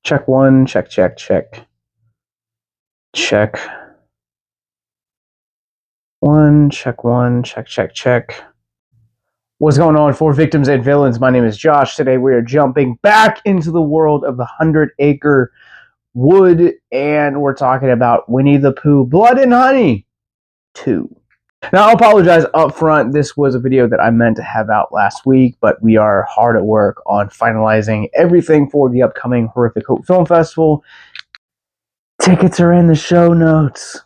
Check one, check, check, check. Check. One, check, check, check. What's going on for Victims and Villains? My name is Josh. Today we are jumping back into the world of the 100-Acre Wood, and we're talking about Winnie the Pooh, Blood and Honey 2. Now, I'll apologize up front. This was a video that I meant to have out last week, but we are hard at work on finalizing everything for the upcoming Horrific Hope Film Festival. Tickets are in the show notes,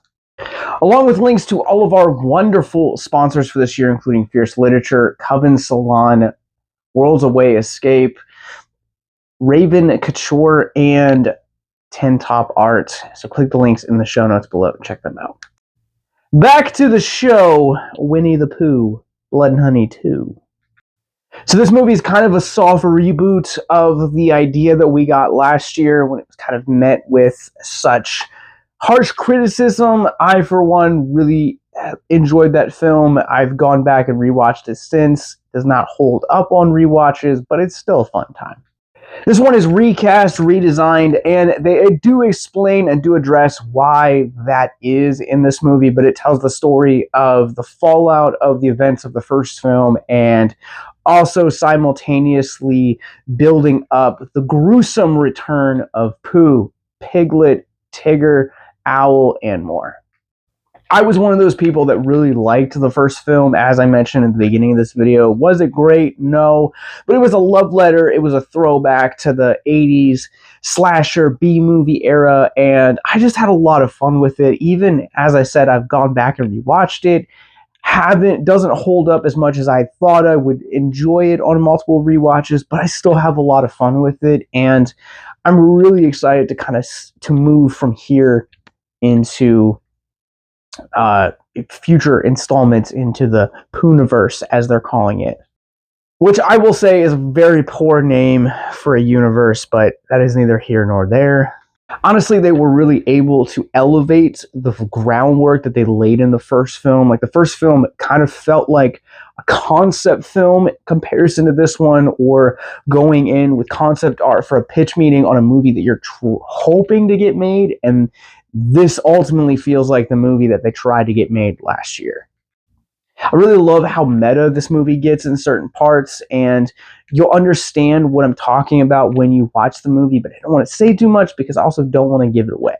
along with links to all of our wonderful sponsors for this year, including Fierce Literature, Coven Salon, Worlds Away Escape, Raven Couture, and 10 Top Art. So click the links in the show notes below and check them out. Back to the show, Winnie the Pooh, Blood and Honey 2. So this movie is kind of a soft reboot of the idea that we got last year when it was kind of met with such harsh criticism. I, for one, really enjoyed that film. I've gone back and rewatched it since. It does not hold up on rewatches, but it's still a fun time. This one is recast, redesigned, and they do explain and do address why that is in this movie, but it tells the story of the fallout of the events of the first film and also simultaneously building up the gruesome return of Pooh, Piglet, Tigger, Owl, and more. I was one of those people that really liked the first film, as I mentioned at the beginning of this video. Was it great? No. But it was a love letter. It was a throwback to the 80s slasher B-movie era, and I just had a lot of fun with it. Even, as I said, I've gone back and rewatched it. Doesn't hold up as much as I thought I would enjoy it on multiple rewatches, but I still have a lot of fun with it, and I'm really excited to move from here into future installments into the Poohniverse, as they're calling it, which I will say is a very poor name for a universe, but that is neither here nor there. Honestly, they were really able to elevate the groundwork that they laid in the first film. Like, the first film kind of felt like a concept film in comparison to this one, or going in with concept art for a pitch meeting on a movie that you're hoping to get made, and this ultimately feels like the movie that they tried to get made last year. I really love how meta this movie gets in certain parts, and you'll understand what I'm talking about when you watch the movie, but I don't want to say too much because I also don't want to give it away.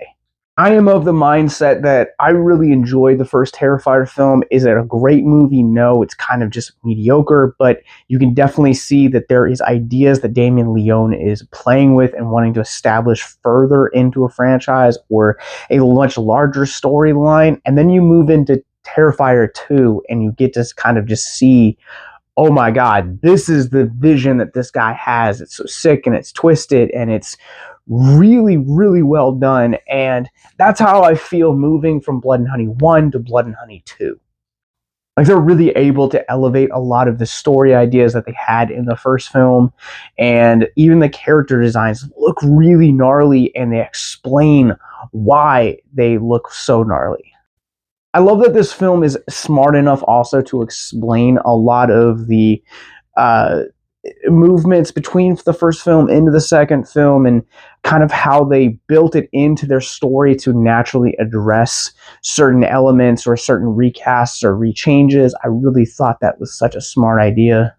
I am of the mindset that I really enjoyed the first Terrifier film. Is it a great movie? No, it's kind of just mediocre, but you can definitely see that there is ideas that Damien Leone is playing with and wanting to establish further into a franchise or a much larger storyline. And then you move into Terrifier 2 and you get to kind of just see, oh my God, this is the vision that this guy has. It's so sick and it's twisted and it's really, really well done. And that's how I feel moving from Blood and Honey 1 to Blood and Honey 2. Like, they're really able to elevate a lot of the story ideas that they had in the first film, and even the character designs look really gnarly, and they explain why they look so gnarly. I love that this film is smart enough also to explain a lot of the movements between the first film into the second film, and kind of how they built it into their story to naturally address certain elements or certain recasts or rechanges. I really thought that was such a smart idea.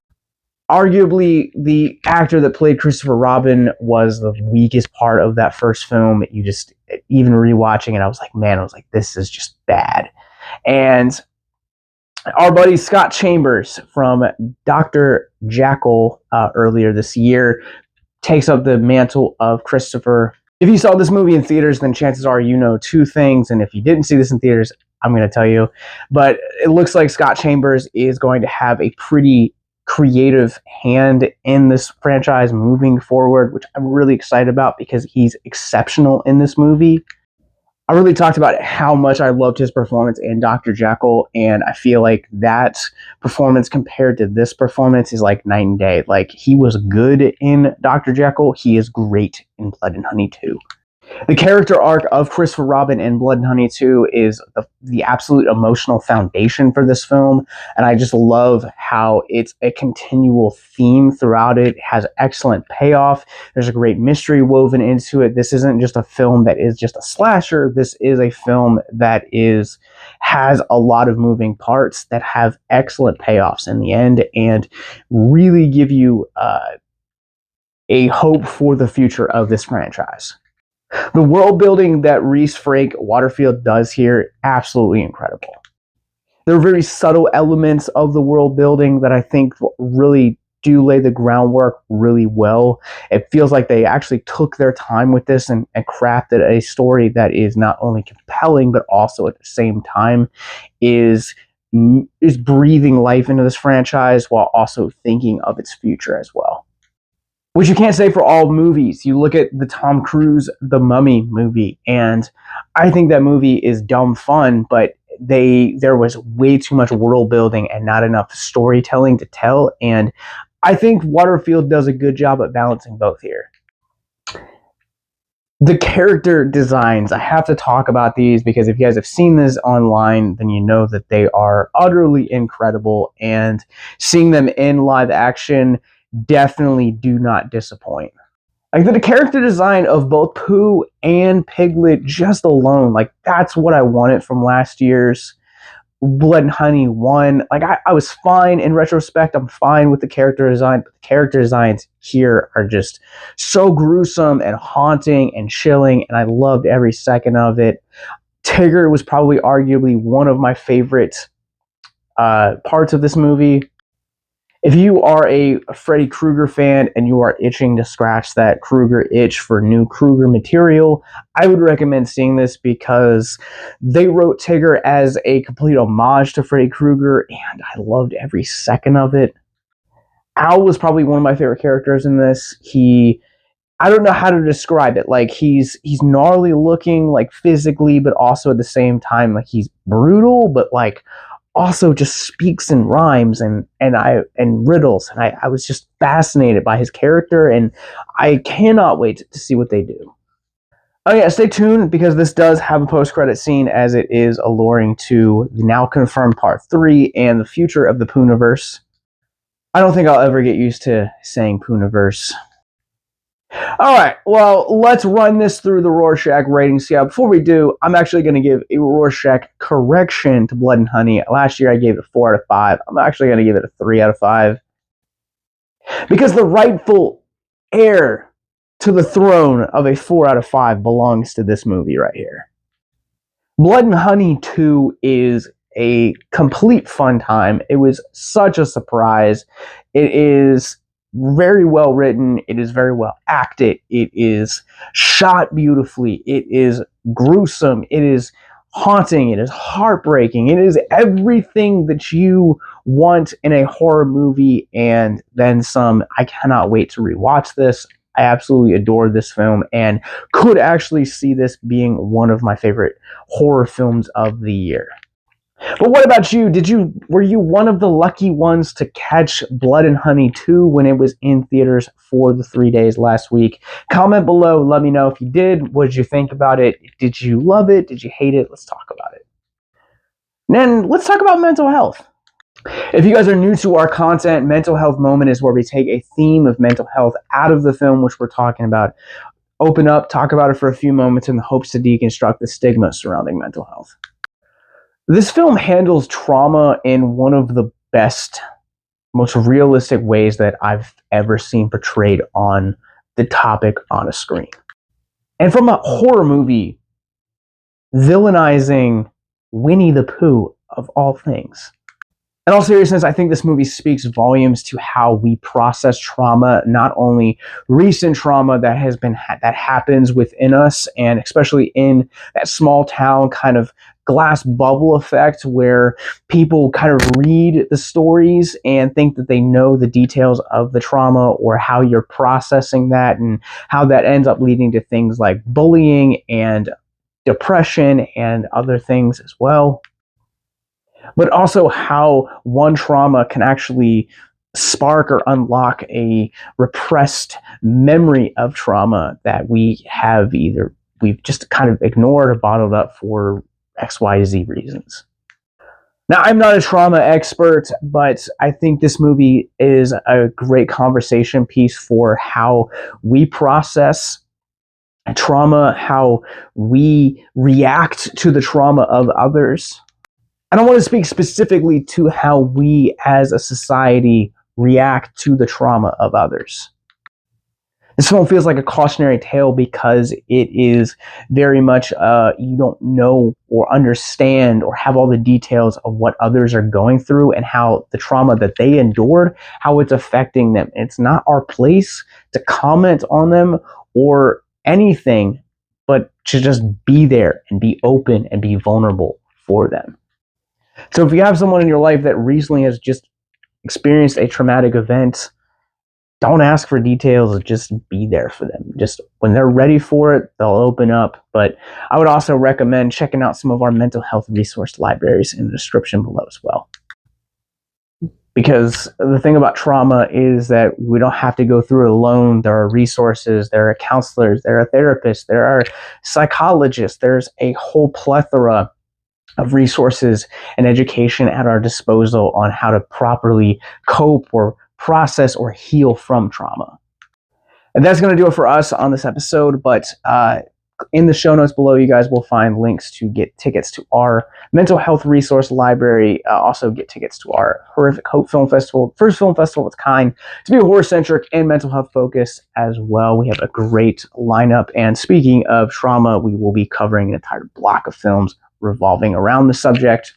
Arguably, the actor that played Christopher Robin was the weakest part of that first film. Even rewatching it, I was like, man, this is just bad. And our buddy Scott Chamers from Dr. Jekyll earlier this year takes up the mantle of Christopher. If you saw this movie in theaters, then chances are you know two things, and if you didn't see this in theaters, I'm going to tell you. But it looks like Scott Chamers is going to have a pretty creative hand in this franchise moving forward, which I'm really excited about because he's exceptional in this movie. I really talked about how much I loved his performance in Dr. Jekyll, and I feel like that performance compared to this performance is like night and day. Like, he was good in Dr. Jekyll, he is great in Blood and Honey 2. The character arc of Christopher Robin in Blood and Honey 2 is the absolute emotional foundation for this film, and I just love how it's a continual theme throughout it. It has excellent payoff. There's a great mystery woven into it. This isn't just a film that is just a slasher. This is a film that has a lot of moving parts that have excellent payoffs in the end and really give you a hope for the future of this franchise. The world building that Rhys Frake-Waterfield does here, absolutely incredible. There are very subtle elements of the world building that I think really do lay the groundwork really well. It feels like they actually took their time with this and crafted a story that is not only compelling, but also at the same time is breathing life into this franchise while also thinking of its future as well. Which you can't say for all movies. You look at the Tom Cruise The Mummy movie, and I think that movie is dumb fun, but there was way too much world building and not enough storytelling to tell, and I think Waterfield does a good job at balancing both here. The character designs, I have to talk about these because if you guys have seen this online, then you know that they are utterly incredible, and seeing them in live action definitely do not disappoint. Like the character design of both Pooh and Piglet just alone, like that's what I wanted from last year's Blood and Honey 1. Like I was fine in retrospect. I'm fine with the character design, but the character designs here are just so gruesome and haunting and chilling, and I loved every second of it. Tigger was probably arguably one of my favorite parts of this movie. If you are a Freddy Krueger fan and you are itching to scratch that Krueger itch for new Krueger material, I would recommend seeing this because they wrote Tigger as a complete homage to Freddy Krueger, and I loved every second of it. Al was probably one of my favorite characters in this. I don't know how to describe it. Like he's gnarly looking, like physically, but also at the same time, like he's brutal, but like also just speaks in rhymes and riddles, and I was just fascinated by his character, and I cannot wait to see what they do. Oh yeah, stay tuned because this does have a post-credit scene as it is alluring to the now confirmed Part 3 and the future of the Poohniverse. I don't think I'll ever get used to saying Poohniverse. Alright, well, let's run this through the Rorschach rating scale. Before we do, I'm actually going to give a Rorschach correction to Blood and Honey. Last year I gave it a 4 out of 5. I'm actually going to give it a 3 out of 5. Because the rightful heir to the throne of a 4 out of 5 belongs to this movie right here. Blood and Honey 2 is a complete fun time. It was such a surprise. It is very well written. It is very well acted. It is shot beautifully. It is gruesome. It is haunting. It is heartbreaking. It is everything that you want in a horror movie and then some. I cannot wait to rewatch this. I absolutely adore this film and could actually see this being one of my favorite horror films of the year. But what about you? Were you one of the lucky ones to catch Blood and Honey 2 when it was in theaters for the 3 days last week? Comment below. Let me know if you did. What did you think about it? Did you love it? Did you hate it? Let's talk about it. And then let's talk about mental health. If you guys are new to our content, Mental Health Moment is where we take a theme of mental health out of the film which we're talking about, open up, talk about it for a few moments in the hopes to deconstruct the stigma surrounding mental health. This film handles trauma in one of the best, most realistic ways that I've ever seen portrayed on the topic on a screen. And from a horror movie, villainizing Winnie the Pooh, of all things. In all seriousness, I think this movie speaks volumes to how we process trauma, not only recent trauma that happens within us, and especially in that small town kind of glass bubble effect where people kind of read the stories and think that they know the details of the trauma or how you're processing that and how that ends up leading to things like bullying and depression and other things as well. But also how one trauma can actually spark or unlock a repressed memory of trauma that we have either we've just kind of ignored or bottled up for XYZ reasons. Now, I'm not a trauma expert, but I think this movie is a great conversation piece for how we process trauma, how we react to the trauma of others. And I want to speak specifically to how we as a society react to the trauma of others. This film feels like a cautionary tale because it is very much you don't know or understand or have all the details of what others are going through and how the trauma that they endured, how it's affecting them. It's not our place to comment on them or anything, but to just be there and be open and be vulnerable for them. So if you have someone in your life that recently has just experienced a traumatic event, don't ask for details, just be there for them. Just when they're ready for it, they'll open up. But I would also recommend checking out some of our mental health resource libraries in the description below as well. Because the thing about trauma is that we don't have to go through it alone. There are resources, there are counselors, there are therapists, there are psychologists. There's a whole plethora of resources and education at our disposal on how to properly cope or process or heal from trauma. And that's going to do it for us on this episode, but in the show notes below, you guys will find links to get tickets to our mental health resource library, also get tickets to our Horrific Hope Film Festival, first film festival of its kind, to be horror-centric and mental health focused as well. We have a great lineup, and speaking of trauma, we will be covering an entire block of films revolving around the subject.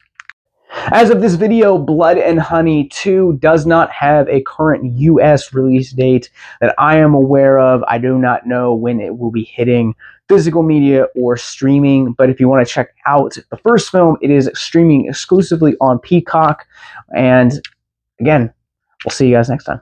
As of this video, Blood and Honey 2 does not have a current US release date that I am aware of. I do not know when it will be hitting physical media or streaming, but if you want to check out the first film, it is streaming exclusively on Peacock. And again, we'll see you guys next time.